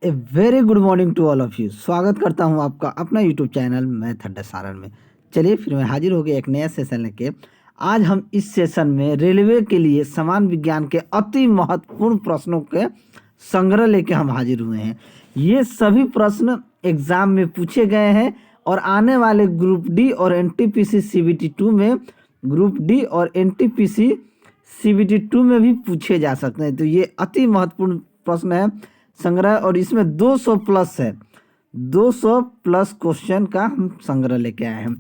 A very good morning to all of you. स्वागत करता हूं आपका अपना यूट्यूब चैनल मैथ अड्डा सारण में। चलिए फिर मैं हाजिर हो गया एक नया सेशन लेके। आज हम इस सेशन में रेलवे के लिए समान विज्ञान के अति महत्वपूर्ण प्रश्नों के संग्रह लेके हम हाजिर हुए हैं। ये सभी प्रश्न एग्जाम में पूछे गए हैं और आने वाले ग्रुप डी और एनटीपीसी सीबीटी 2 में ग्रुप डी और एनटीपीसी सीबीटी 2 में भी पूछे जा सकते हैं। तो ये अति महत्वपूर्ण प्रश्न है संग्रह, और इसमें 200 प्लस है, 200 प्लस क्वेश्चन का हम संग्रह लेके आए हैं।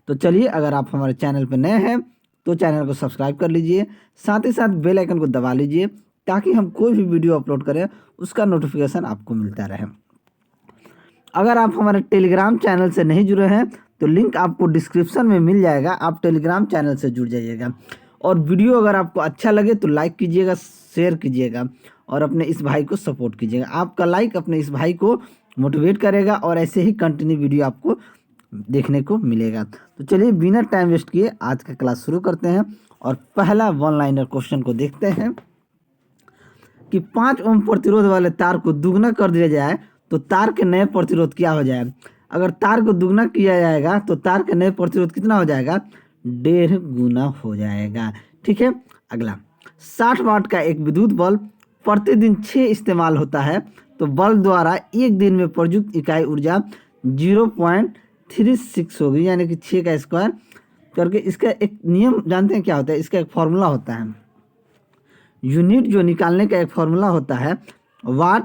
तो चलिए, अगर आप हमारे चैनल पर नए हैं तो चैनल को सब्सक्राइब कर लीजिए, साथ ही साथ बेल आइकन को दबा लीजिए ताकि हम कोई भी वीडियो अपलोड करें उसका नोटिफिकेशन आपको मिलता रहे। अगर आप हमारे टेलीग्राम चैनल से नहीं जुड़े हैं तो लिंक आपको डिस्क्रिप्शन में मिल जाएगा, आप टेलीग्राम चैनल से जुड़ जाइएगा। और वीडियो अगर आपको अच्छा लगे तो लाइक कीजिएगा, शेयर कीजिएगा और अपने इस भाई को सपोर्ट कीजिएगा। आपका लाइक अपने इस भाई को मोटिवेट करेगा और ऐसे ही कंटिन्यू वीडियो आपको देखने को मिलेगा। तो चलिए बिना टाइम वेस्ट किए आज का क्लास शुरू करते हैं और पहला वन लाइनर क्वेश्चन को देखते हैं कि 5 ओम प्रतिरोध वाले तार को दुगना कर दिया जाए तो तार के नए प्रतिरोध क्या हो जाए। अगर तार को दुगना किया जाएगा तो तार के नए प्रतिरोध कितना हो जाएगा, 1.5 गुना हो जाएगा। ठीक है, अगला 60 वाट का एक विद्युत बल्ब प्रतिदिन 6 इस्तेमाल होता है तो बल्ब द्वारा एक दिन में प्रयुक्त इकाई ऊर्जा 0.36 होगी, यानी कि 6 का स्क्वायर करके। इसका एक नियम जानते हैं क्या होता है, इसका एक फॉर्मूला होता है, यूनिट जो निकालने का एक फॉर्मूला होता है, वाट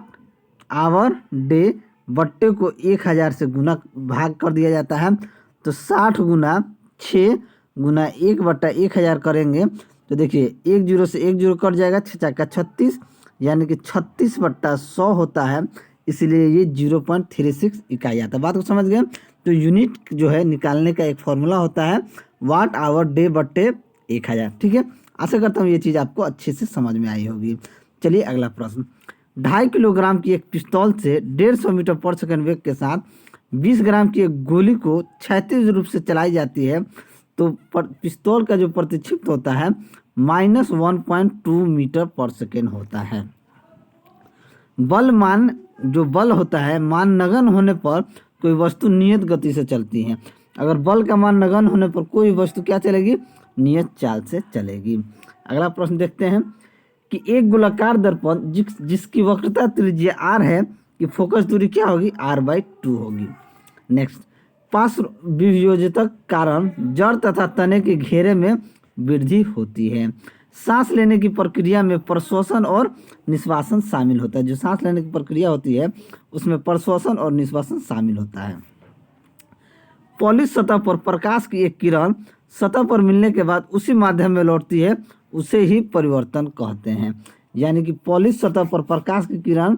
आवर डे बट्टे को 1000 से गुना भाग कर दिया जाता है। तो 60 गुना 6 गुना 1/1000 करेंगे तो देखिए 1 जीरो से 1 जीरो कट जाएगा, 6 का 36, यानी कि 36/100 होता है, इसलिए ये 0.36 इकाई आता है। बात को समझ गए। तो यूनिट जो है निकालने का एक फॉर्मूला होता है वाट आवर डे बट्टे 1000। ठीक है, आशा करता हूँ ये चीज़ आपको अच्छे से समझ में आई होगी। चलिए अगला प्रश्न, 2.5 किलोग्राम की एक पिस्तौल से 150 मीटर पर सेकंड वेग के साथ 20 ग्राम की एक गोली को क्षैतिज रूप से चलाई जाती है तो पिस्तौल का जो प्रतिक्षिप्त होता है -1.2 मीटर पर सेकेंड होता है। बल होता है मान नगण्य होने पर कोई वस्तु नियत गति से चलती है। अगर बल का मान नगण्य होने पर कोई वस्तु क्या चलेगी, नियत चाल से चलेगी। अगला प्रश्न देखते हैं कि एक गोलाकार दर्पण जिसकी वक्रता त्रिज्या r है कि फोकस दूरी क्या होगी, r/2 होगी। नेक्स्ट, पार्श्व वियोजक कारण जड़ तथा तने के घेरे में वृद्धि होती है। सांस लेने की प्रक्रिया में प्रश्वसन और निश्वासन शामिल होता है। जो सांस लेने की प्रक्रिया होती है उसमें प्रश्वसन और निश्वासन शामिल होता है। पॉलिश सतह पर प्रकाश की एक किरण सतह पर मिलने के बाद उसी माध्यम में लौटती है, उसे ही परिवर्तन कहते हैं। यानी कि पॉलिश सतह पर प्रकाश की किरण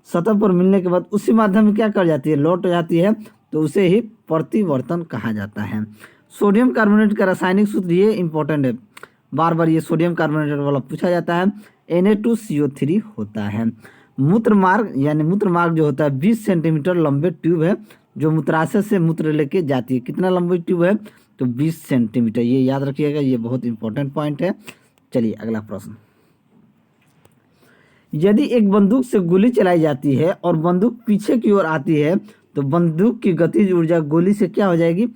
सतह पर मिलने के बाद उसी माध्यम में क्या कर जाती है, लौट जाती है, तो उसे ही प्रतिवर्तन कहा जाता है। सोडियम कार्बोनेट का रासायनिक सूत्र, ये इंपॉर्टेंट है, बार बार ये सोडियम कार्बोनेट वाला पूछा जाता है, Na2CO3 होता है। मूत्र मार्ग यानी मूत्र मार्ग जो होता है 20 सेंटीमीटर लंबे ट्यूब है जो मूत्राशय से मूत्र लेके जाती है। कितना लंबी ट्यूब है, तो 20 सेंटीमीटर, ये याद रखिएगा, ये बहुत इंपॉर्टेंट पॉइंट है। चलिए अगला प्रश्न, यदि एक बंदूक से गोली चलाई जाती है और बंदूक पीछे की ओर आती है तो बंदूक की गतिज ऊर्जा गोली से क्या हो जाएगी,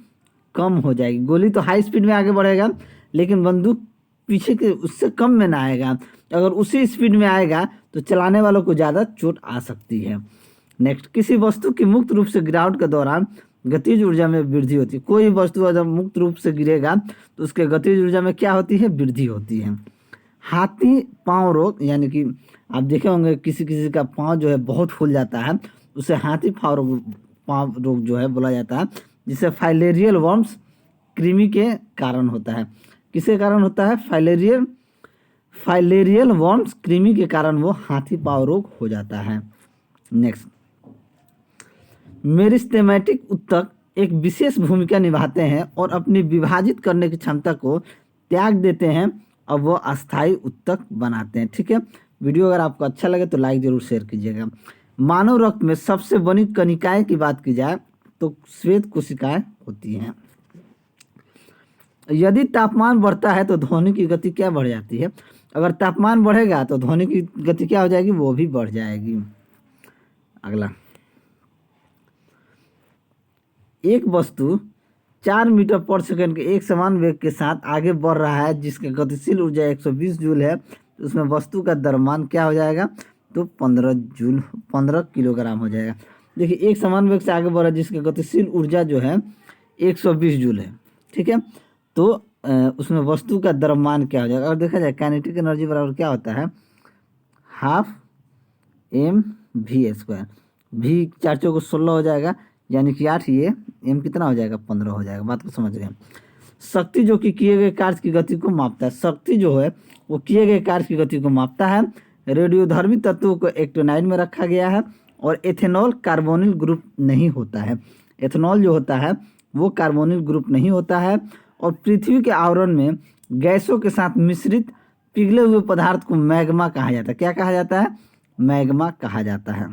कम हो जाएगी। गोली तो हाई स्पीड में आगे बढ़ेगा लेकिन बंदूक पीछे के उससे कम में ना आएगा। अगर उसी स्पीड में आएगा तो चलाने वालों को ज़्यादा चोट आ सकती है। नेक्स्ट, किसी वस्तु की मुक्त रूप से गिरावट के दौरान गतिज ऊर्जा में वृद्धि होती है। कोई वस्तु अगर मुक्त रूप से गिरेगा तो उसके गतिज ऊर्जा में क्या होती है, वृद्धि होती है। हाथी पाँव रोग, यानी कि आप देखे होंगे किसी किसी का पाँव जो है बहुत फूल जाता है, उसे हाथी पाँव रोग जो है बोला जाता है, जिसे फाइलेरियल वर्म्स कृमि के कारण होता है। किसके कारण होता है, फाइलेरियल वर्म्स कृमि के कारण वो हाथी पाँव रोग हो जाता है। नेक्स्ट, मेरिस्टेमेटिक ऊतक एक विशेष भूमिका निभाते हैं और अपनी विभाजित करने की क्षमता को त्याग देते हैं और वो अस्थायी ऊतक बनाते हैं। ठीक है, वीडियो अगर आपको अच्छा लगे तो लाइक जरूर शेयर कीजिएगा। मानव रक्त में सबसे बड़ी कणिकाएं की बात की जाए तो श्वेत कोशिकाएं होती हैं। यदि तापमान बढ़ता है तो ध्वनि की गति क्या बढ़ जाती है, अगर तापमान बढ़ेगा तो ध्वनि की गति क्या हो जाएगी, वो भी बढ़ जाएगी। अगला, एक वस्तु 4 मीटर पर सेकंड के एक समान वेग के साथ आगे बढ़ रहा है जिसका गतिशील ऊर्जा 120 जूल है, तो उसमें वस्तु का द्रव्यमान क्या हो जाएगा, तो 15 किलोग्राम हो जाएगा। देखिए एक समान वेग से आगे बढ़ रहा है जिसकी गतिशील ऊर्जा जो है 120 जूल है, ठीक है। तो उसमें वस्तु का द्रव्यमान क्या हो जाएगा, और देखा जाए काइनेटिक एनर्जी बराबर क्या होता है, हाफ mv²। v 4 चौको 16 हो जाएगा, यानी कि 8, ये m कितना हो जाएगा, 15 हो जाएगा। बात को समझ गए। शक्ति जो कि किए गए कार्य की गति को मापता है, शक्ति जो है वो किए गए कार्य की गति को मापता है। रेडियोधर्मी तत्वों को एक्टिनाइड में रखा गया है, और एथेनॉल कार्बोनिल ग्रुप नहीं होता है। एथेनॉल जो होता है वो कार्बोनिल ग्रुप नहीं होता है, और पृथ्वी के आवरण में गैसों के साथ मिश्रित पिघले हुए पदार्थ को मैग्मा कहा जाता है। क्या कहा जाता है, मैग्मा कहा जाता है।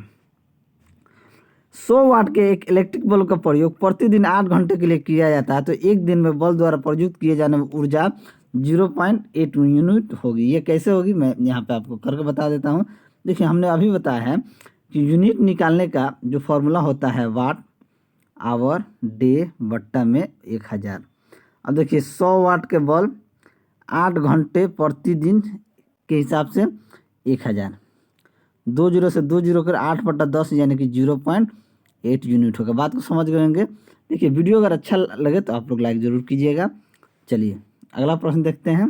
100 वाट के एक इलेक्ट्रिक बल्ब का प्रयोग प्रतिदिन 8 घंटे के लिए किया जाता है, तो एक दिन में बल्ब द्वारा प्रयुक्त किए जाने में ऊर्जा 0.8 यूनिट होगी। ये कैसे होगी, मैं यहाँ पे आपको करके बता देता हूँ। देखिए हमने अभी बताया है कि यूनिट निकालने का जो फॉर्मूला होता है वाट आवर डे बट्टा में 1000। अब देखिए 100 वाट के बल्ब 8 घंटे प्रतिदिन के हिसाब से 1000, 2 जीरो से 2 जीरो कर 8/10 यानी कि 0.8 यूनिट होगा। बात को समझ गए होंगे। देखिए वीडियो अगर अच्छा लगे तो आप लोग लाइक ज़रूर कीजिएगा। चलिए अगला प्रश्न देखते हैं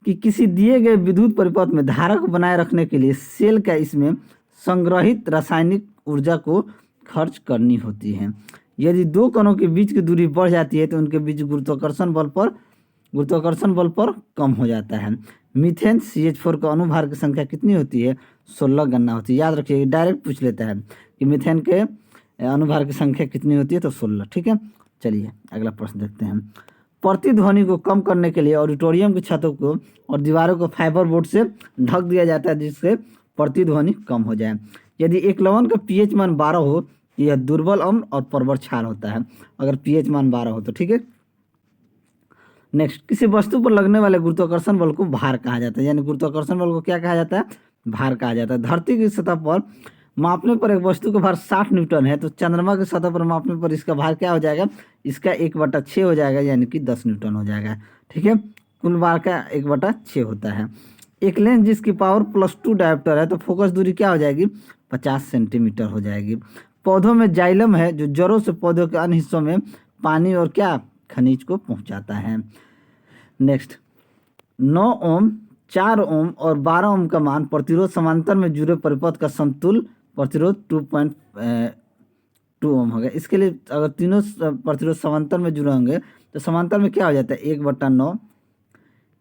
कि किसी दिए गए विद्युत परिपथ में धारा को बनाए रखने के लिए सेल का इसमें संग्रहित रासायनिक ऊर्जा को खर्च करनी होती है। यदि दो कणों के बीच की दूरी बढ़ जाती है तो उनके बीच गुरुत्वाकर्षण बल पर कम हो जाता है। मीथेन CH4 का अणुभार की संख्या कितनी होती है, 16 गणना होती है। याद रखिए डायरेक्ट पूछ लेता है कि मीथेन के अणुभार की संख्या कितनी होती है, तो 16, ठीक है। चलिए अगला प्रश्न देखते हैं। प्रतिध्वनि को कम करने के लिए ऑडिटोरियम की छतों को और दीवारों को फाइबर बोर्ड से ढक दिया जाता है जिससे प्रतिध्वनि कम हो जाए। यदि एक लवण का pH मान 12 हो, यह दुर्बल अम्ल और परवर क्षार होता है, अगर pH मान 12 हो तो, ठीक है। नेक्स्ट, किसी वस्तु पर लगने वाले गुरुत्वाकर्षण बल को भार कहा जाता है, यानी गुरुत्वाकर्षण बल को क्या कहा जाता है, भार कहा जाता है। धरती की सतह पर मापने पर एक वस्तु का भार 60 न्यूटन है, तो चंद्रमा की सतह पर मापने पर इसका भार क्या हो जाएगा, इसका 1/6 हो जाएगा, यानी कि 10 न्यूटन हो जाएगा, ठीक है। कुल भार का 1/6 होता है। एक लेंस जिसकी पावर +2 डायोप्टर है, तो फोकस दूरी क्या हो जाएगी, 50 सेंटीमीटर हो जाएगी। पौधों में जाइलम है जो जड़ों से पौधों के अन्य हिस्सों में पानी और क्या, खनिज को पहुंचाता है। नेक्स्ट, 9 ओम, 4 ओम और 12 ओम का मान प्रतिरोध समांतर में जुड़े परिपथ का समतुल्य प्रतिरोध 2.2 ओम होगा। इसके लिए अगर तीनों प्रतिरोध समांतर में जुड़े होंगे तो समांतर में क्या हो जाता है, 1/9,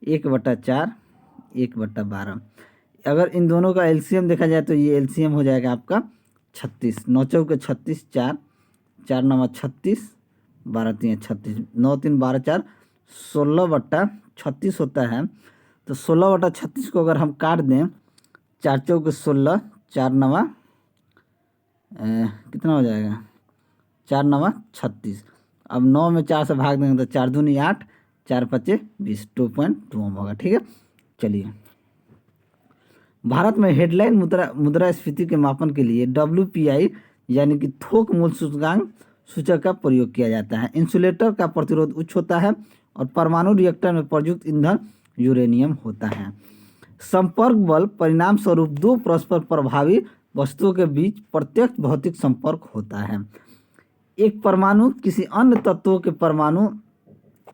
1/4, 1/12। अगर इन दोनों का एलसीएम देखा जाए तो ये एलसीएम हो जाएगा आपका 36। 9 चौके 36, 4, 4 9 36, 12 3 36, 9 3 12 4, 16/36 होता है। तो 16/36 को अगर हम काट दें, 4 चौके 16, 4 9 कितना हो जाएगा, 4 9 36। अब 9 में 4 से भाग देंगे तो 4 दूनी 8, 4 5 20, 2.2 ओम होगा, ठीक है। चलिए, भारत में हेडलाइन मुद्रास्फीति के मापन के लिए WPI यानी कि थोक मूल्य सूचक का प्रयोग किया जाता है। इंसुलेटर का प्रतिरोध उच्च होता है और परमाणु रिएक्टर में प्रयुक्त ईंधन यूरेनियम होता है। संपर्क बल परिणाम स्वरूप दो परस्पर प्रभावी वस्तुओं के बीच प्रत्यक्ष भौतिक संपर्क होता है। एक परमाणु किसी अन्य तत्वों के परमाणु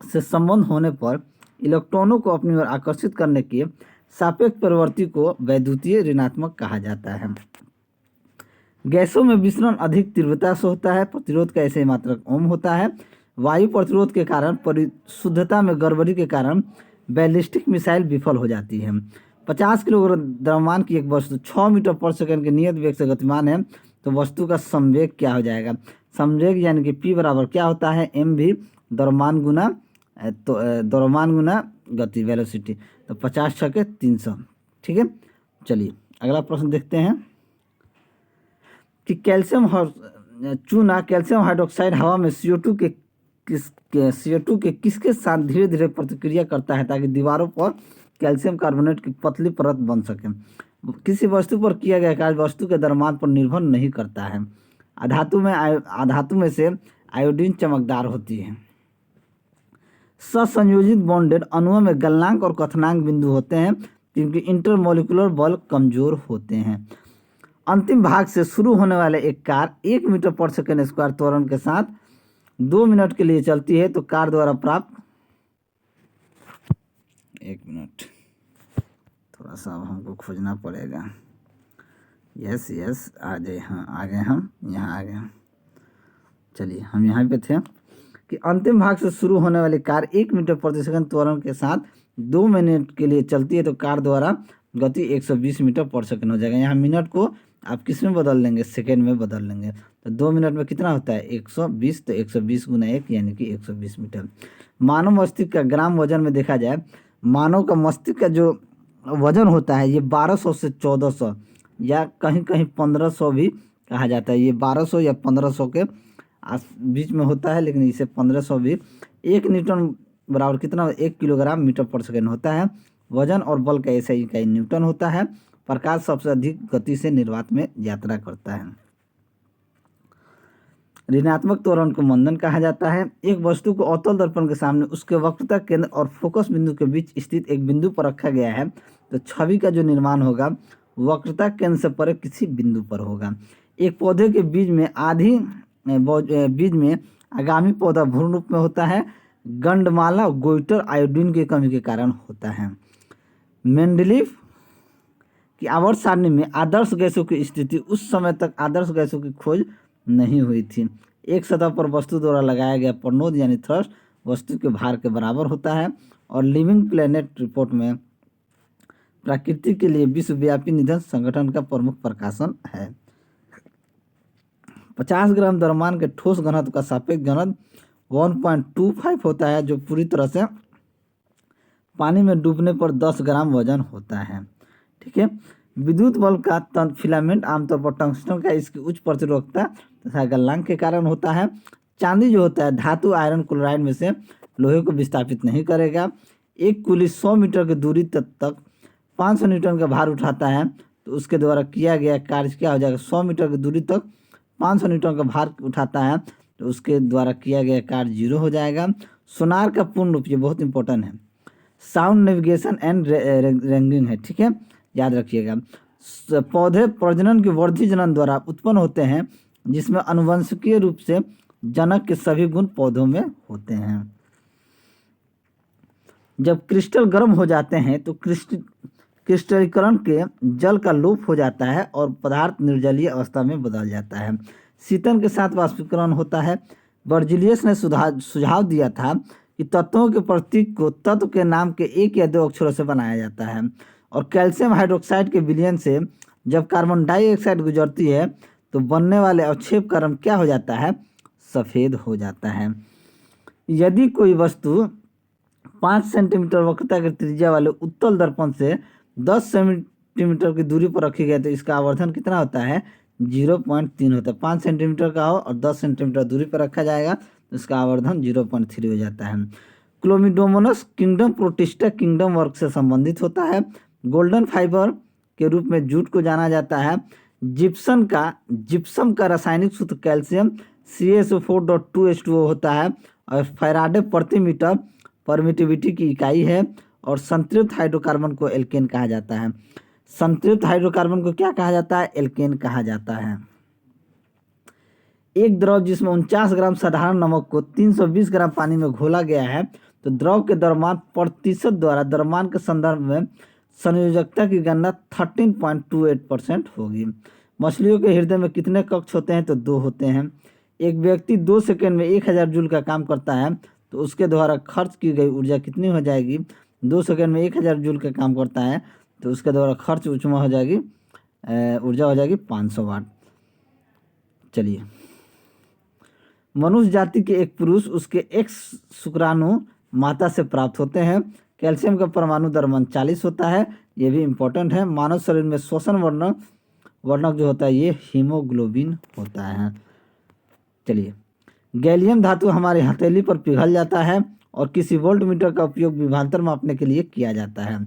से संबंध होने पर इलेक्ट्रॉनों को अपनी ओर आकर्षित करने के सापेक्ष प्रवृत्ति को वैद्युतीय ऋणात्मक कहा जाता है। गैसों में विसरण अधिक तीव्रता से होता है। प्रतिरोध का ऐसे मात्रक ओम होता है। वायु प्रतिरोध के कारण परिशुद्धता में गड़बड़ी के कारण बैलिस्टिक मिसाइल विफल हो जाती है। 50 किलोग्राम द्रव्यमान की एक वस्तु 6 मीटर पर सेकंड के नियत वेग से गतिमान है, तो वस्तु का संवेग क्या हो जाएगा, संवेग यानी कि P बराबर क्या होता है, mv द्रव्यमान गुना गति वेलोसिटी, तो 50 छके 300, ठीक है। चलिए अगला प्रश्न देखते हैं कि कैल्शियम हाइड्रोक्साइड हवा में CO2 के किसके साथ धीरे धीरे प्रतिक्रिया करता है ताकि दीवारों पर कैल्शियम कार्बोनेट की पतली परत बन सके। किसी वस्तु पर किया गया कार्य वस्तु के द्रव्यमान पर निर्भर नहीं करता है। अधातु में से आयोडीन चमकदार होती है। ससंयोजित बॉन्डेड अणुओं में गलनांक और क्वथनांक बिंदु होते हैं क्योंकि इंटरमोलिकुलर बल कमजोर होते हैं। अंतिम भाग से शुरू होने वाले एक कार 1 मीटर पर सेकेंड स्क्वायर त्वरण के साथ 2 मिनट के लिए चलती है तो कार द्वारा प्राप्त 1 मिनट, थोड़ा सा अब हमको खोजना पड़ेगा। यस आ गए, हाँ आ गए, हम यहाँ आ गए। चलिए हम यहाँ पे थे कि अंतिम भाग से शुरू होने वाली कार 1 मीटर प्रति सेकंड त्वरण के साथ 2 मिनट के लिए चलती है तो कार द्वारा गति 120 मीटर पर सेकंड हो जाएगा। यहाँ मिनट को आप किस में बदल लेंगे, सेकंड में बदल लेंगे। तो 2 मिनट में कितना होता है 120, तो 120 गुना 1 यानी कि 120 मीटर। मानव मस्तिष्क का ग्राम वजन में देखा जाए, मानव का मस्तिष्क का जो वजन होता है ये 1200 से 1400 या कहीं कहीं 1500 भी कहा जाता है। ये 1200 या 1500 के बीच में होता है, लेकिन इसे 1500 भी। 1 न्यूटन बराबर कितना, 1 किलोग्राम मीटर पर सेकेंड होता है। वजन और बल का ऐसा इकाई न्यूटन होता है। प्रकाश सबसे अधिक गति से निर्वात में यात्रा करता है। ऋणात्मक त्वरण को मंदन कहा जाता है। एक वस्तु को अवतल दर्पण के सामने उसके वक्रता केंद्र और फोकस बिंदु के बीच स्थित एक बिंदु पर रखा गया है तो छवि का जो निर्माण होगा वक्रता केंद्र से परे किसी बिंदु पर होगा। एक पौधे के बीज में आगामी पौधा भ्रूण रूप में होता है। गंडमाला गोइटर आयोडीन की कमी के कारण होता है। मेंडलीफ की आवर्त सारणी में आदर्श गैसों की स्थिति, उस समय तक आदर्श गैसों की खोज नहीं हुई थी। एक सतह पर वस्तु द्वारा लगाया गया प्रणोद यानी थ्रस्ट वस्तु के भार के बराबर होता है। और लिविंग प्लेनेट रिपोर्ट में प्रकृति के लिए विश्वव्यापी निधन संगठन का प्रमुख प्रकाशन है। 50 ग्राम द्रव्यमान के ठोस घनत्व का सापेक्ष घनत्व 1.25 होता है, जो पूरी तरह से पानी में डूबने पर 10 ग्राम वजन होता है। ठीक है। विद्युत बल्ब का तंतु फिलामेंट आमतौर पर टंगस्टन का इसकी उच्च प्रतिरोधकता तथा गलनांक के कारण होता है। चांदी जो होता है धातु आयरन क्लोराइड में से लोहे को विस्थापित नहीं करेगा। एक कुली 100 मीटर की दूरी तक 500 न्यूटन का भार उठाता है तो उसके द्वारा किया गया कार्य क्या हो जाएगा, 100 मीटर की दूरी तक 500 न्यूटन का भार उठाता है तो उसके द्वारा किया गया कार्य 0 हो जाएगा। सोनार का पूर्ण रूप, ये बहुत इंपॉर्टेंट है, साउंड नेविगेशन एंड रैंगिंग है। ठीक है, याद रखिएगा। पौधे प्रजनन की वृद्धि जनन द्वारा उत्पन्न होते हैं जिसमें आनुवंशिकीय रूप से जनक के सभी गुण पौधों में होते हैं। जब क्रिस्टल गर्म हो जाते हैं तो क्रिस्टलीकरण के जल का लोप हो जाता है और पदार्थ निर्जलीय अवस्था में बदल जाता है। शीतन के साथ वाष्पीकरण होता है। बर्जिलियस ने सुझाव दिया था कि तत्वों के प्रतीक को तत्व के नाम के 1 या 2 अक्षरों से बनाया जाता है। और कैल्शियम हाइड्रोक्साइड के विलयन से जब कार्बन डाइऑक्साइड गुजरती है तो बनने वाले अवक्षेप का रंग क्या हो जाता है, सफ़ेद हो जाता है। यदि कोई वस्तु 5 सेंटीमीटर वक्रता की त्रिज्या वाले उत्तल दर्पण से 10 सेंटीमीटर की दूरी पर रखी गई तो इसका आवर्धन कितना होता है, 0.3 होता है। 5 सेंटीमीटर का हो और 10 सेंटीमीटर दूरी पर रखा जाएगा तो इसका आवर्धन 0.3 हो जाता है। क्लोमिडोमोनस किंगडम प्रोटिस्टा किंगडम वर्ग से संबंधित होता है। गोल्डन फाइबर के रूप में जूट को जाना जाता है। जिप्सम का रासायनिक सूत्र कैल्शियम CaSO4.2H2O होता है और फैराडे प्रति मीटर परमिटिविटी की इकाई है। और संतृप्त हाइड्रोकार्बन को एल्केन कहा जाता है। संतृप्त हाइड्रोकार्बन को क्या कहा जाता है, एल्केन कहा जाता है। एक द्रव जिसमें 49 ग्राम साधारण नमक को 320 ग्राम पानी में घोला गया है तो द्रव के द्रव्यमान प्रतिशत द्वारा द्रव्यमान के संदर्भ में संयोजकता की गणना 13.28% होगी। मछलियों के हृदय में कितने कक्ष होते हैं, तो 2 होते हैं। एक व्यक्ति 2 सेकंड में 1000 जूल का काम करता है तो उसके द्वारा खर्च की गई ऊर्जा कितनी हो जाएगी, 2 सेकंड में 1000 जूल का काम करता है तो उसके द्वारा खर्च ऊर्जा हो जाएगी 500 वाट। चलिए, मनुष्य जाति के एक पुरुष उसके X शुक्राणु माता से प्राप्त होते हैं। कैल्शियम का परमाणु द्रव्यमान 40 होता है, ये भी इम्पोर्टेंट है। मानव शरीर में श्वसन वर्णक जो होता है ये हीमोग्लोबिन होता है। चलिए, गैलियम धातु हमारे हथेली पर पिघल जाता है और किसी वोल्टमीटर का उपयोग विभवांतर मापने के लिए किया जाता है।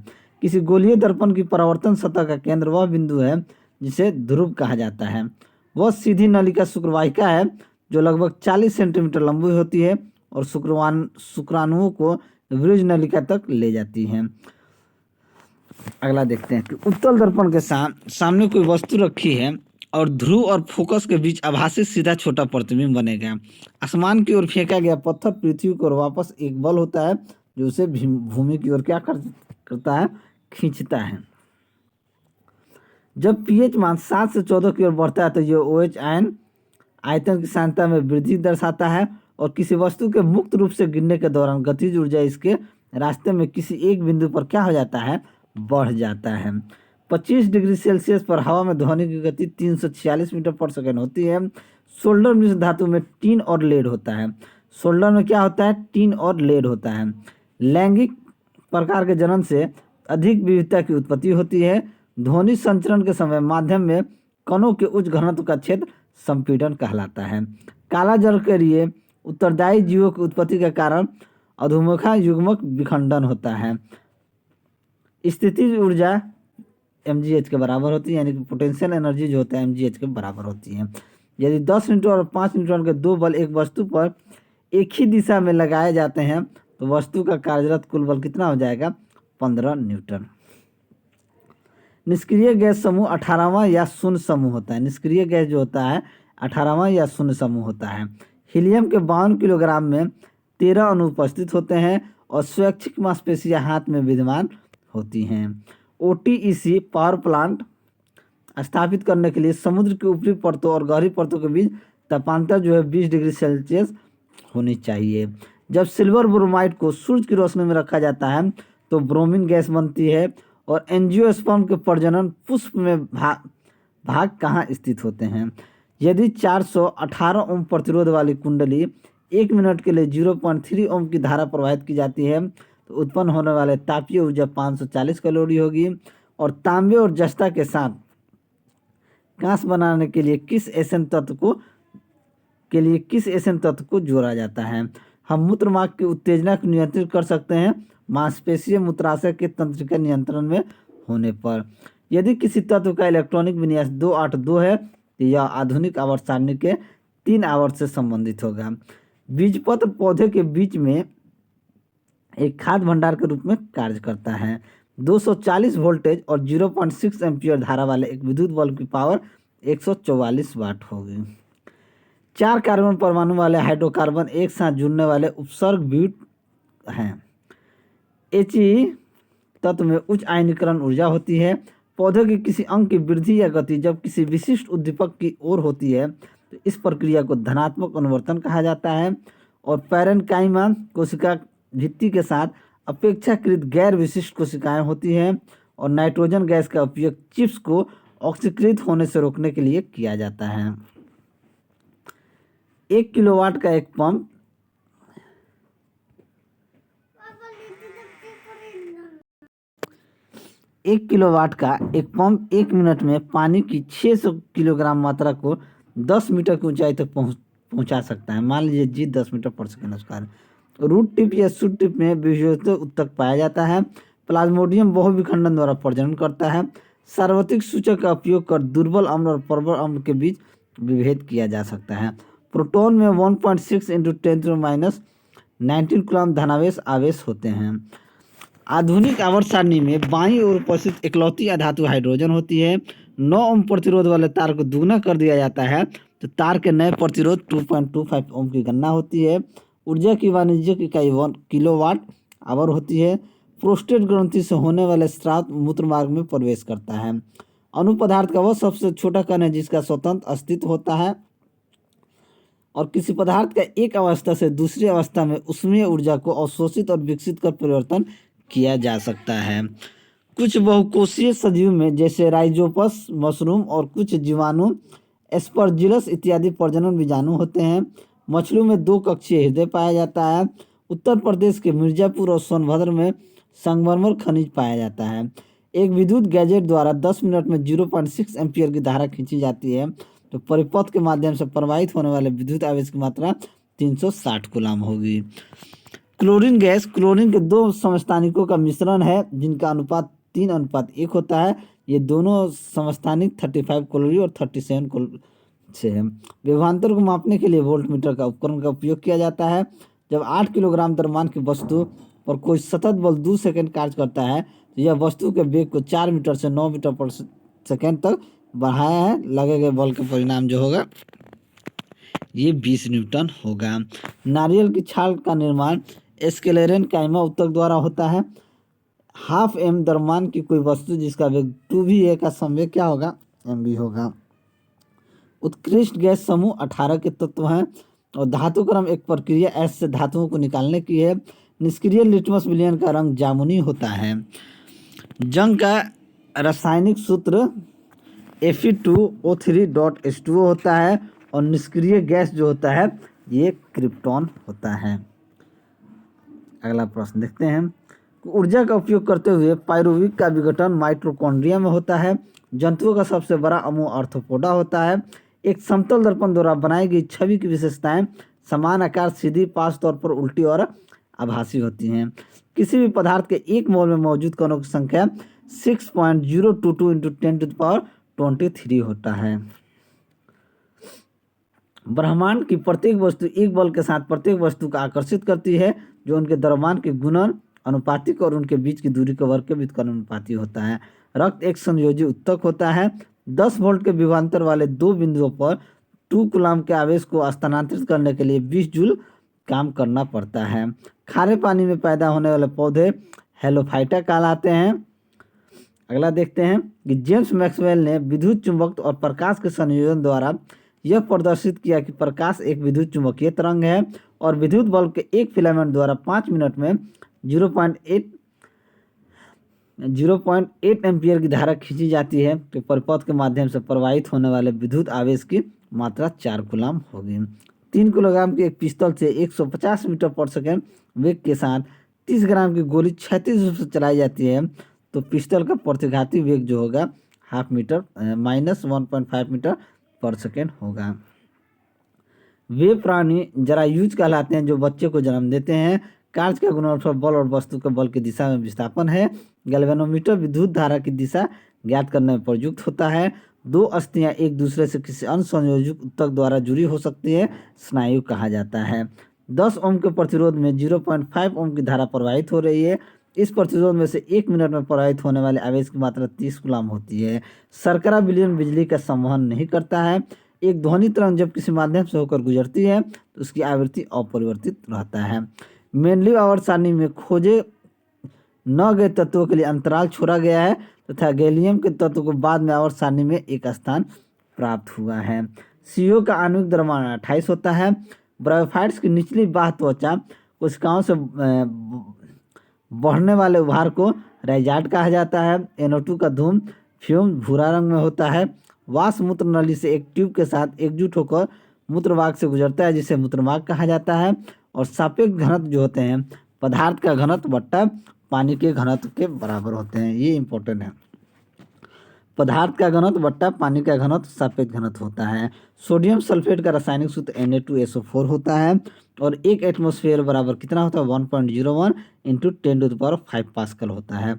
किसी गोलीय दर्पण की परावर्तन सतह का केंद्र वह बिंदु है जिसे ध्रुव कहा जाता है। वह सीधी नलिका शुक्रवाहिका है जो लगभग 40 सेंटीमीटर लंबी होती है और शुक्राणुओं को वृज नलिका तक ले जाती है। अगला देखते हैं कि उत्तल दर्पण के सामने कोई वस्तु रखी है और ध्रुव और फोकस के बीच आभासी सीधा छोटा प्रतिबिंब बनेगा। आसमान की ओर फेंका गया पत्थर पृथ्वी की ओर वापस एक बल होता है जो उसे भूमि की ओर क्या करता है, खींचता है। जब पीएच मान 7 से 14 की ओर बढ़ता है तो यह OH आयन आयतन की सांद्रता में वृद्धि दर्शाता है और किसी वस्तु के मुक्त रूप से गिरने के दौरान गतिज ऊर्जा इसके रास्ते में किसी एक बिंदु पर क्या हो जाता है, बढ़ जाता है। 25 डिग्री सेल्सियस पर हवा में ध्वनि की गति 346 मीटर पर सेकेंड होती है। सोल्डर मिश्र धातु में टीन और लेड होता है। सोल्डर में क्या होता है, टीन और लेड होता है। लैंगिक प्रकार के जनन से अधिक विविधता की उत्पत्ति होती है। ध्वनि संचरण के समय माध्यम में कणों के उच्च घनत्व का क्षेत्र संपीड़न कहलाता है। काला जल के लिए उत्तरदायी जीवों की उत्पत्ति के कारण अधोमुखा युग्मक विखंडन होता है। स्थितिज ऊर्जा mgh के बराबर होती है, यानी कि पोटेंशियल एनर्जी जो होता है mgh के बराबर होती है। यदि 10 न्यूटन और 5 न्यूटन के दो बल एक वस्तु पर एक ही दिशा में लगाए जाते हैं तो वस्तु का कार्यरत कुल बल कितना हो जाएगा, 15 न्यूटन। निष्क्रिय गैस समूह 18वां या शून्य समूह होता है। निष्क्रिय गैस जो होता है 18वां या शून्य समूह होता है। हीलियम के 52 किलोग्राम में 13 अणु उपस्थित होते हैं और स्वैच्छिक मांसपेशियां हाथ में विद्यमान होती हैं। OTEC पावर प्लांट स्थापित करने के लिए समुद्र की ऊपरी परतों और गहरी परतों के बीच तापांतर जो है 20 डिग्री सेल्सियस होनी चाहिए। जब सिल्वर ब्रोमाइड को सूर्य की रोशनी में रखा जाता है तो ब्रोमीन गैस बनती है। और एंजियोस्पर्म के प्रजनन पुष्प में भाग कहाँ स्थित होते हैं। यदि 418 ओम प्रतिरोध वाली कुंडली 1 मिनट के लिए 0.3 ओम की धारा प्रवाहित की जाती है तो उत्पन्न होने वाले तापीय ऊर्जा 540 कैलोरी होगी। और तांबे और जस्ता के साथ कांस बनाने के लिए किस एसन तत्व को जोड़ा जाता है। हम मूत्रमार्ग की उत्तेजना को नियंत्रित कर सकते हैं मांसपेशीय मूत्राशय के तंत्रिका नियंत्रण में होने पर। यदि किसी तत्व का इलेक्ट्रॉनिक विन्यास 282 है तो यह आधुनिक आवर्त सारणी के 3 आवर्त से संबंधित होगा। बीजपत्र पौधे के बीच में एक खाद्य भंडार के रूप में कार्य करता है। 240 वोल्टेज और 0.6 एम्पियर धारा वाले एक विद्युत बल्ब की पावर 144 वाट होगी। 4 कार्बन परमाणु वाले हाइड्रोकार्बन एक साथ जुड़ने वाले उपसर्ग ब्यूट हैं। He तत्व में उच्च आयनीकरण ऊर्जा होती है। पौधे के किसी अंग की वृद्धि या गति जब किसी विशिष्ट उद्दीपक की ओर होती है तो इस प्रक्रिया को धनात्मक अनुवर्तन कहा जाता है। और पैरेन्काइमा कोशिका भित्ति के साथ अपेक्षाकृत गैर विशिष्ट कोशिकाएं होती हैं। और नाइट्रोजन गैस का उपयोग चिप्स को ऑक्सीकृत होने से रोकने के लिए किया जाता है। 1 किलोवाट का एक पंप 1 मिनट में पानी की 600 किलोग्राम मात्रा को 10 मीटर की ऊंचाई तक पहुंचा सकता है। मान लीजिए जी 10 मीटर पर सेकंड उसका। रूट टिप या शूट टिप में विषुवत उत्तक पाया जाता है। प्लाज्मोडियम बहुविखंडन द्वारा प्रजनन करता है। सार्वत्रिक सूचक का उपयोग कर दुर्बल अम्ल और प्रबल अम्ल के बीच विभेद किया जा सकता है। प्रोटॉन में 1.6 × 10⁻19 कूलम धनावेश आवेश होते हैं। आधुनिक आवर्त सारणी में बाईं ओर उपस्थित इकलौती अधातु हाइड्रोजन होती है। 9 ओम प्रतिरोध वाले तार को दुगना कर दिया जाता है तो तार के नए प्रतिरोध 2.25 ओम की गणना होती है। ऊर्जा की वाणिज्यिक इकाई 1 किलोवाट आवर होती है। प्रोस्टेट ग्रंथि से होने वाले स्राव मूत्रमार्ग में प्रवेश करता है। अणु पदार्थ का वह सबसे छोटा कण है जिसका स्वतंत्र अस्तित्व होता है। और किसी पदार्थ का एक अवस्था से दूसरी अवस्था में ऊष्मीय ऊर्जा को अवशोषित और विकसित कर परिवर्तन किया जा सकता है। कुछ बहुकोषीय सजीव में जैसे राइजोपस, मशरूम और कुछ जीवाणु एस्परजिलस इत्यादि प्रजनन बीजाणु होते हैं। मछलियों में 2 कक्षीय हृदय पाया जाता है। उत्तर प्रदेश के मिर्जापुर और सोनभद्र में संगमरमर खनिज पाया जाता है। एक विद्युत गैजेट द्वारा 10 मिनट में 0.6 एम्पियर की धारा खींची जाती है तो परिपथ के माध्यम से प्रवाहित होने वाले विद्युत आवेश की मात्रा 360 कूलम होगी। क्लोरीन गैस क्लोरीन के 2 समस्थानिकों का मिश्रण है जिनका अनुपात 3:1 होता है। ये दोनों समस्थानिक 35 कैलोरी और 37 से है। विभवांतर को मापने के लिए वोल्टमीटर का उपकरण का उपयोग किया जाता है। जब 8 किलोग्राम द्रव्यमान की वस्तु पर कोई सतत बल 2 सेकंड कार्य करता है तो यह वस्तु के वेग को 4 मीटर से 9 मीटर पर सेकंड तक बढ़ाया है। लगे गए बल के परिणाम जो होगा ये 20 न्यूटन होगा। नारियल की छाल का निर्माण स्क्लेरन काइमा ऊतक द्वारा होता है। हाफ एम द्रव्यमान की कोई वस्तु जिसका वेग 2va का संवेग क्या होगा, mv होगा। उत्कृष्ट गैस समूह 18 के तत्व हैं और धातु क्रम एक प्रक्रिया एस से धातुओं को निकालने की है। निष्क्रिय लिटमस विलयन का रंग जामुनी होता है। जंग का रासायनिक सूत्र Fe2O3.H2O होता है और निष्क्रिय गैस जो होता है ये क्रिप्टॉन होता है। अगला प्रश्न देखते हैं। ऊर्जा का उपयोग करते हुए पायरुविक का विघटन माइटोकॉन्ड्रिया में होता है। जंतुओं का सबसे बड़ा अणु आर्थ्रोपोडा होता है। एक समतल दर्पण द्वारा बनाई गई छवि की विशेषताएं समान आकार, सीधी, पास तौर पर उल्टी और आभासी होती हैं। किसी भी पदार्थ के एक मोल में मौजूद कणों की संख्या 6.022 × 10⁻23 होता है। ब्रह्मांड की प्रत्येक वस्तु एक बल के साथ प्रत्येक वस्तु को आकर्षित करती है जो उनके द्रव्यमान के गुणन अनुपातिक और उनके बीच की दूरी के वर्ग के व्युत्क्रम अनुपाती होता है। रक्त एक संयोजी उत्तक होता है। 10 वोल्ट के विभवांतर वाले दो बिंदुओं पर 2 कूलम्ब के आवेश को स्थानांतरित करने के लिए 20 जूल काम करना पड़ता है। खारे पानी में पैदा होने वाले पौधे हेलोफाइटा कहलाते हैं। अगला देखते हैं कि जेम्स मैक्सवेल ने विद्युत चुंबकत्व और प्रकाश के संयोजन द्वारा यह प्रदर्शित किया कि प्रकाश एक विद्युत चुंबकीय तरंग है और विद्युत बल्ब के एक फिलामेंट द्वारा 5 मिनट में 0.8 एम्पियर की धारा खींची जाती है तो परिपथ के माध्यम से प्रवाहित होने वाले विद्युत आवेश की मात्रा 4 कूलम्ब होगी। 3 किलोग्राम की एक पिस्तौल से 150 मीटर पर सेकंड वेग के साथ 30 ग्राम की गोली क्षैतिज रूप से चलाई जाती है तो पिस्तौल का प्रतिघाती वेग जो होगा हाफ मीटर -1.5 मीटर पर सेकेंड होगा। वे प्राणी जरायुज कहलाते हैं जो बच्चे को जन्म देते हैं। कार्य का गुणनफल बल और वस्तु के बल की दिशा में विस्थापन है। गैल्वेनोमीटर विद्युत धारा की दिशा ज्ञात करने में प्रयुक्त होता है। दो अस्थियां एक दूसरे से किसी अन्य संयोजक ऊतक द्वारा जुड़ी हो सकती है, स्नायु कहा जाता है। 10 ओम के प्रतिरोध में 0.5 ओम की धारा प्रवाहित हो रही है। इस प्रतिरोध में से 1 मिनट में प्रवाहित होने वाले आवेश की मात्रा 30 कूलम्ब होती है। शर्करा विलयन बिजली का संवहन नहीं करता है। एक ध्वनि तरंग जब किसी माध्यम से होकर गुजरती है तो उसकी आवृत्ति अपरिवर्तित रहता है। मेंडलीव आवर्त सारणी में खोजे न गए तत्वों के लिए अंतराल छोड़ा गया है तथा गैलियम के तत्व को बाद में आवर्त सारणी में एक स्थान प्राप्त हुआ है। CO का आणविक द्रव्यमान 28 होता है। ब्रायोफाइट्स की निचली बाह्य त्वचा कोशिकाओं से बढ़ने वाले उभार को राइजार्ड कहा जाता है। NO2 का धूम फ्यूम भूरा रंग में होता है। वाष्प मूत्र नली से एक ट्यूब के साथ एकजुट होकर मूत्रवाग से गुजरता है जिसे मूत्रवाग कहा जाता है। और सापेक्ष घनत्व जो होते हैं पदार्थ का घनत्व बट्टा पानी के घनत्व के बराबर होते हैं। ये इंपॉर्टेंट है। पदार्थ का घनत्व बट्टा पानी का घनत्व सापेक्ष घनत्व होता है। सोडियम सल्फेट का रासायनिक सूत्र Na2SO4 होता है और 1 एटमॉस्फेयर बराबर कितना होता है 1.01 × 10⁵ पास्कल होता है।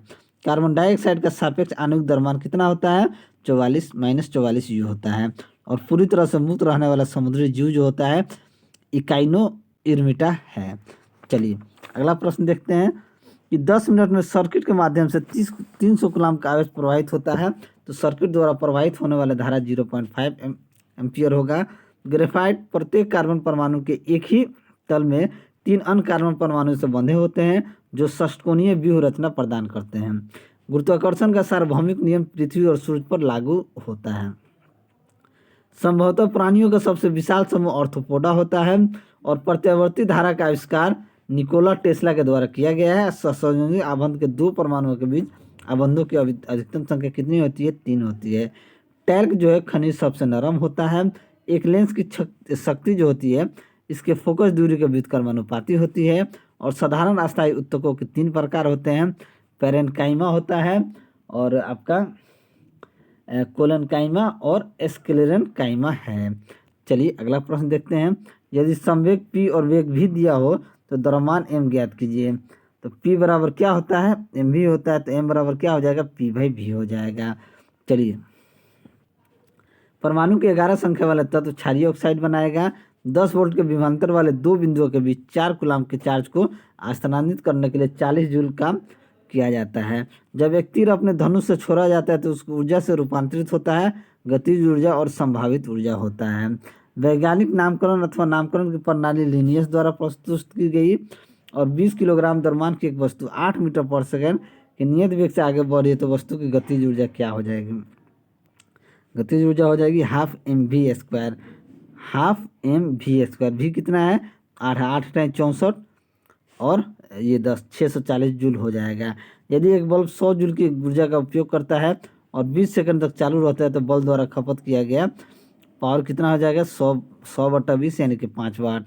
कार्बन डाइऑक्साइड का सापेक्ष आणविक द्रव्यमान कितना होता है 44 U होता है। और पूरी तरह से मुक्त रहने वाला समुद्री जीव जो होता है इकाइनो है। चलिए अगला प्रश्न देखते हैं कि 10 मिनट में सर्किट के माध्यम से 300 कूलम्ब का आवेश प्रवाहित होता है तो सर्किट द्वारा प्रवाहित होने वाला धारा 0.5 एम्पियर होगा। ग्रेफाइट प्रत्येक कार्बन परमाणु के एक ही तल में 3 अन्य कार्बन परमाणु से बंधे होते हैं जो षटकोणीय व्यूह रचना प्रदान करते हैं। गुरुत्वाकर्षण का सार्वभौमिक नियम पृथ्वी और सूर्य पर लागू होता है। संभवतः प्राणियों का सबसे विशाल समूह आर्थ्रोपोडा होता है और प्रत्यावर्ती धारा का आविष्कार निकोला टेस्ला के द्वारा किया गया है। सहसंयोजी आबंध के 2 परमाणुओं के बीच आबंधों की अधिकतम संख्या कितनी होती है 3 होती है। टैल्क जो है खनिज सबसे नरम होता है। एक लेंस की शक्ति जो होती है इसके फोकस दूरी के व्युत्क्रम अनुपाती होती है। और साधारण अस्थायी उत्तकों के 3 प्रकार होते हैं। पेरेनकाइमा होता है और आपका कोलेनकाइमा और स्क्लेरेनकाइमा है। चलिए अगला प्रश्न देखते हैं। यदि संवेग p और वेग भी दिया हो तो द्रव्यमान m ज्ञात कीजिए। तो P बराबर क्या होता है, mv होता है, तो m बराबर क्या हो जाएगा, P/v हो जाएगा। चलिए, परमाणु के 11 संख्या वाले तत्व क्षारीय ऑक्साइड बनाएगा। 10 वोल्ट के विभवांतर वाले दो बिंदुओं के बीच 4 कूलाम के चार्ज को स्थानांतरित करने के लिए 40 जूल काम किया जाता है। जब एक तीर अपने धनुष से छोड़ा जाता है तो उसकी ऊर्जा से रूपांतरित होता है, गतिज ऊर्जा और संभावित ऊर्जा होता है। वैज्ञानिक नामकरण अथवा नामकरण की प्रणाली लिनियस द्वारा प्रस्तुत की गई और 20 किलोग्राम द्रव्यमान की एक वस्तु 8 मीटर पर सेकंड के नियत वेग से आगे बढ़ रही है तो वस्तु की गतिज ऊर्जा क्या हो जाएगी, गतिज ऊर्जा हो जाएगी हाफ mv²। हाफ mv², भी कितना है, 8, 8 टाइम 64 और ये 10, 640 जूल हो जाएगा। यदि एक बल्ब 100 जूल की ऊर्जा का उपयोग करता है और 20 सेकंड तक चालू रहता है तो बल्ब द्वारा खपत किया गया पावर कितना हो जाएगा, 100/20 यानी कि 5 वाट।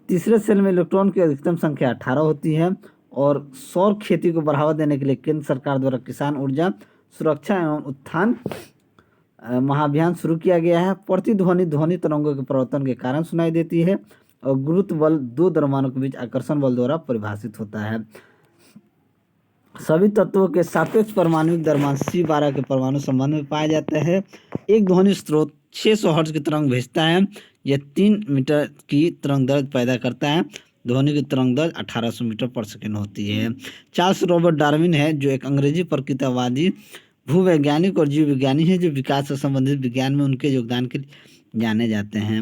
तीसरे सेल में इलेक्ट्रॉन की अधिकतम संख्या 18 होती है और सौर खेती को बढ़ावा देने के लिए केंद्र सरकार द्वारा किसान ऊर्जा सुरक्षा एवं उत्थान महाअभियान शुरू किया गया है। प्रतिध्वनि ध्वनि तरंगों के परिवर्तन के कारण सुनाई देती है और गुरुत्व बल दो द्रव्यमानों के बीच आकर्षण बल द्वारा परिभाषित होता है। सभी तत्वों के सापेक्ष परमाणुविक द्रव्यमान C12 के परमाणु संबंध में पाया जाता है। एक ध्वनि स्रोत 600 हर्ट्ज की तरंग भेजता है, यह 3 मीटर की तरंग दैर्ध्य पैदा करता है। ध्वनि की तरंग दैर्ध्य 1800 मीटर पर सेकंड होती है। चार्ल्स रॉबर्ट डार्विन है जो एक अंग्रेजी प्रकृतिवादी भूवैज्ञानिक और जीव विज्ञानी है जो विकास से संबंधित विज्ञान में उनके योगदान के लिए जाने जाते हैं।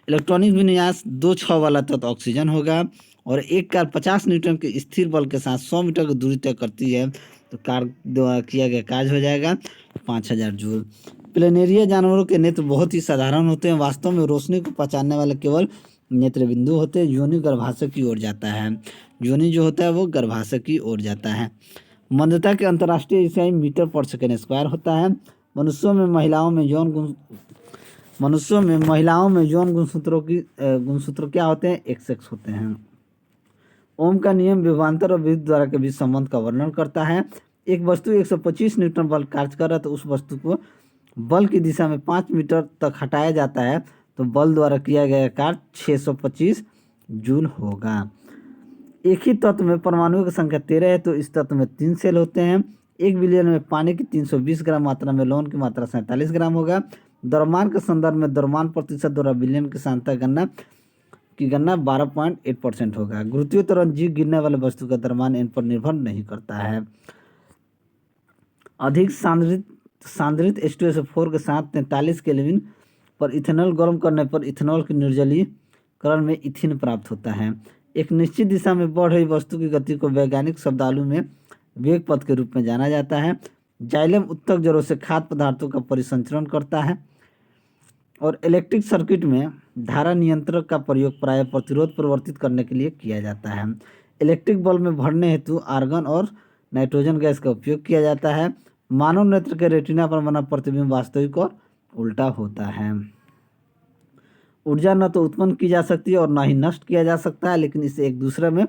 इलेक्ट्रॉनिक विन्यास 2 6 वाला तत्व ऑक्सीजन होगा और एक कार 50 न्यूटन के स्थिर बल के साथ 100 मीटर की दूरी तय करती है तो कार द्वारा किया गया कार्य हो जाएगा 5000 जूल। प्लेनेरिया जानवरों के नेत्र बहुत ही साधारण होते हैं। वास्तव में रोशनी को पहचानने वाले केवल नेत्र बिंदु होते हैं। योनि गर्भाशय की ओर जाता है, योनि जो होता है वो गर्भाशय की ओर जाता है। मंदता के अंतर्राष्ट्रीय इकाई मीटर पर सेकेंड स्क्वायर होता है। मनुष्यों में महिलाओं में यौन गुणसूत्र क्या होते हैं, XX होते हैं। ओम का नियम विभवांतर और विद्युत द्वारा के बीच संबंध का वर्णन करता है। एक वस्तु 125 न्यूटन बल कार्य कर रहा है तो उस वस्तु को बल की दिशा में 5 मीटर तक हटाया जाता है तो बल द्वारा किया गया कार्य 625 जूल होगा। एक ही तत्व में परमाणुओं की संख्या 13 है तो इस तत्व में 3 सेल होते हैं। 1 बिलियन में पानी की 320 ग्राम मात्रा में लौन की मात्रा 47 ग्राम होगा। द्रव्यमान के संदर्भ में द्रव्यमान प्रतिशत द्वारा बिलियन की सांद्रता गणना 12.8% होगा। गुरुत्वीय त्वरण जी गिरने वाले वस्तु का द्रव्यमान इन पर निर्भर नहीं करता है। अधिक सांद्रित H2SO4 के साथ 43 केल्विन पर इथेनॉल गर्म करने पर इथेनॉल के निर्जलीकरण में इथिन प्राप्त होता है। एक निश्चित दिशा में बढ़ रही वस्तु की गति को वैज्ञानिक शब्दावली में वेग पथ के रूप में जाना जाता है। जाइलम उत्तक जड़ों से खाद्य पदार्थों का परिसंचरण करता है और इलेक्ट्रिक सर्किट में धारा नियंत्रक का प्रयोग प्रायः प्रतिरोध परिवर्तित करने के लिए किया जाता है। इलेक्ट्रिक बल्ब में भरने हेतु आर्गन और नाइट्रोजन गैस का उपयोग किया जाता है। मानव नेत्र के रेटिना पर बना प्रतिबिंब वास्तविक और उल्टा होता है। ऊर्जा न तो उत्पन्न की जा सकती है और न ही नष्ट किया जा सकता है, लेकिन इसे एक दूसरे में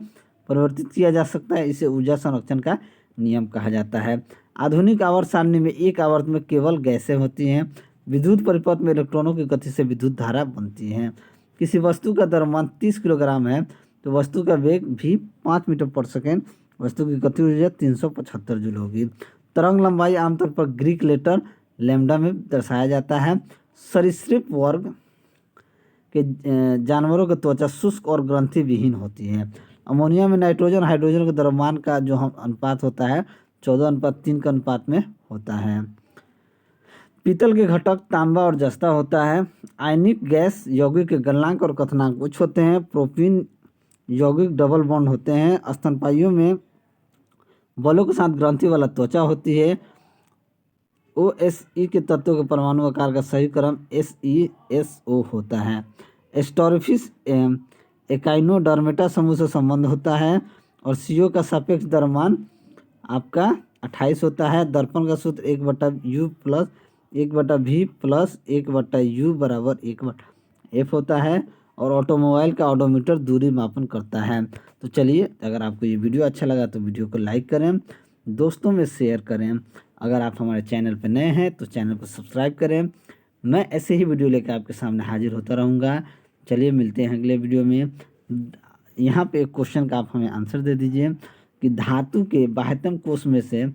परिवर्तित किया जा सकता है। इसे ऊर्जा संरक्षण का नियम कहा जाता है। आधुनिक आवर्त सारणी में एक आवर्त में केवल गैसें होती हैं। विद्युत परिपथ में इलेक्ट्रॉनों की गति से विद्युत धारा बनती है। किसी वस्तु का द्रव्यमान 30 किलोग्राम है तो वस्तु का वेग भी 5 मीटर पर सेकेंड, वस्तु की गति ऊर्जा 375 जूल होगी। तरंग लंबाई आमतौर पर ग्रीक लेटर लैम्डा में दर्शाया जाता है। सरीसृप वर्ग के जानवरों की त्वचा शुष्क और ग्रंथि विहीन होती है। अमोनिया में नाइट्रोजन हाइड्रोजन के द्रव्यमान का जो अनुपात होता है 14:3 के अनुपात में होता है। पीतल के घटक तांबा और जस्ता होता है। आयनिक गैस यौगिक के गलनांक और कथनांक उच्च होते हैं। प्रोपीन यौगिक डबल बॉन्ड होते हैं। स्तनपायियों में बलों के साथ ग्रंथि वाला त्वचा होती है। OSE के तत्वों के परमाणु आकार का सही क्रम SeSO होता है। स्टोरफिश एकाइनोडर्मेटा समूह से संबंध होता है और CO का सापेक्ष द्रव्यमान आपका 28 होता है। दर्पण का सूत्र 1/U plus 1/V plus 1/U बराबर 1/F होता है और ऑटोमोबाइल का ऑडोमीटर दूरी मापन करता है। तो चलिए, अगर आपको ये वीडियो अच्छा लगा तो वीडियो को लाइक करें, दोस्तों में शेयर करें। अगर आप हमारे चैनल पर नए हैं तो चैनल को सब्सक्राइब करें। मैं ऐसे ही वीडियो लेकर आपके सामने हाजिर होता रहूँगा। चलिए, मिलते हैं अगले वीडियो में। यहाँ पे एक क्वेश्चन का आप हमें आंसर दे दीजिए। कि धातु के बाह्यतम कोश में से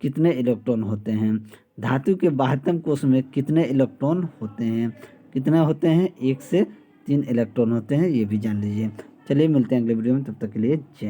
कितने इलेक्ट्रॉन होते हैं। धातु के बाह्यतम कोश में कितने इलेक्ट्रॉन होते हैं, कितने होते हैं, 1 से 3 इलेक्ट्रॉन होते हैं, ये भी जान लीजिए। चलिए मिलते हैं अगले वीडियो में, तब तक के लिए जय।